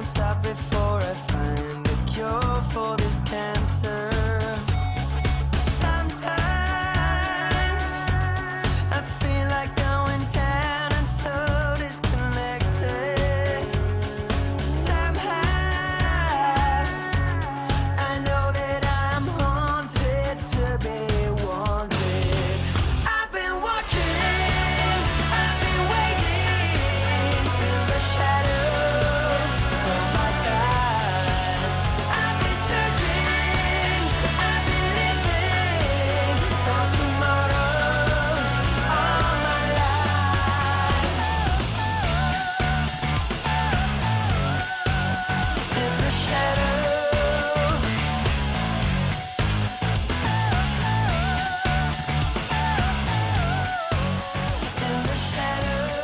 stop before I find a cure for this cancer. Sometimes I feel like going down and so disconnected. Somehow I know that I'm haunted to be wanted. I've been watching, I've been waiting in the shadows of my time. I've been searching, I've been living for tomorrows all my life. In the shadows, in the shadows.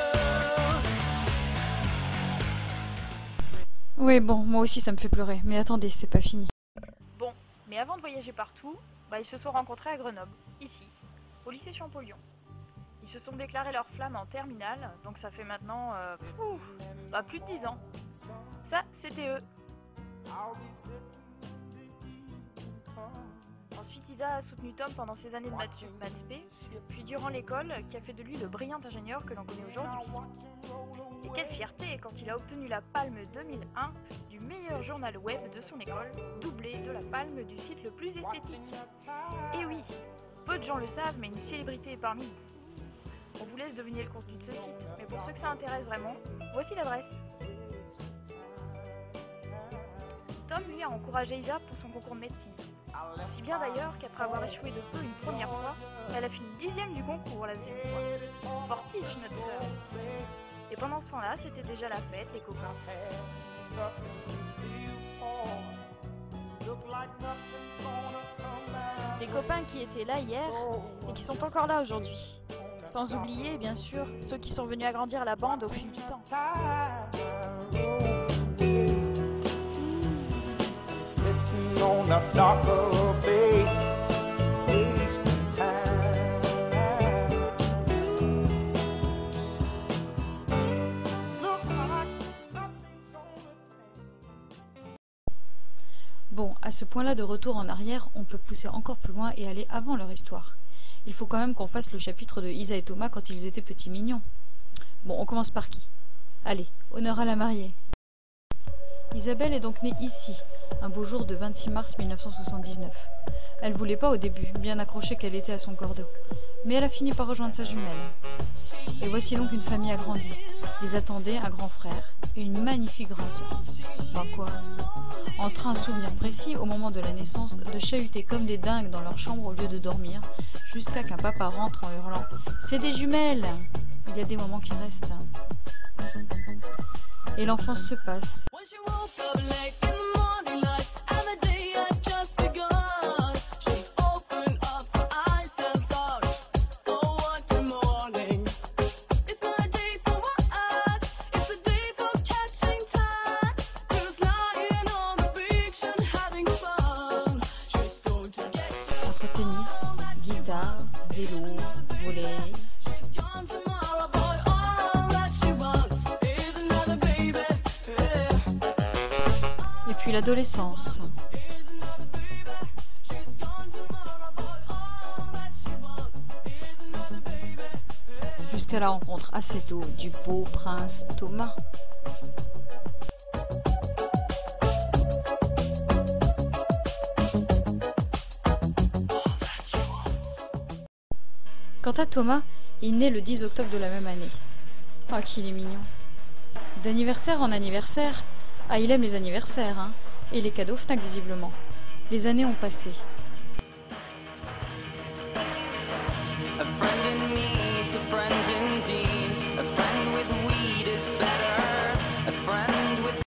Oui, bon, moi aussi ça me fait pleurer. Mais attendez, c'est pas fini. Bon, mais avant de voyager partout, ils se sont rencontrés à Grenoble, ici, au lycée Champollion. Ils se sont déclarés leur flamme en terminale, donc ça fait maintenant plus de 10 ans. Ça, c'était eux. Ensuite, Isa a soutenu Tom pendant ses années de maths spé, puis durant l'école, qui a fait de lui le brillant ingénieur que l'on connaît aujourd'hui. Et quelle fierté quand il a obtenu la palme 2001 du meilleur journal web de son école, doublé de la palme du site le plus esthétique. Et oui, peu de gens le savent, mais une célébrité est parmi nous. On vous laisse deviner le contenu de ce site, mais pour ceux que ça intéresse vraiment, voici l'adresse. Tom, lui, a encouragé Isa pour son concours de médecine. Si bien d'ailleurs qu'après avoir échoué de peu une première fois, elle a fini 10e du concours la deuxième fois. Fortiche, notre sœur. Et pendant ce temps-là, c'était déjà la fête, les copains. Des copains qui étaient là hier et qui sont encore là aujourd'hui. Sans oublier, bien sûr, ceux qui sont venus agrandir la bande au fil du temps. Sitting on a darker bay, wasting time. Look like nothing's gonna change. Bon, à ce point-là de retour en arrière, on peut pousser encore plus loin et aller avant leur histoire. Il faut quand même qu'on fasse le chapitre de Isa et Thomas quand ils étaient petits mignons. Bon, on commence par qui? Allez, honneur à la mariée. Isabelle est donc née ici, un beau jour de 26 mars 1979. Elle voulait pas au début, bien accrochée qu'elle était à son cordeau. Mais elle a fini par rejoindre sa jumelle. Et voici donc une famille agrandie. Les attendait un grand frère et une magnifique grande sœur. Bah quoi? Entre un souvenir précis, au moment de la naissance, de chahuter comme des dingues dans leur chambre au lieu de dormir, jusqu'à qu'un papa rentre en hurlant « C'est des jumelles !» Il y a des moments qui restent. Et l'enfance se passe. Entre tennis, guitare, vélo, volley. Et puis l'adolescence. Jusqu'à la rencontre assez tôt du beau prince Thomas. Quant à Thomas, il naît le 10 octobre de la même année. Ah, qu'il est mignon. D'anniversaire en anniversaire. Ah, il aime les anniversaires, hein. Et les cadeaux Fnac, visiblement. Les années ont passé.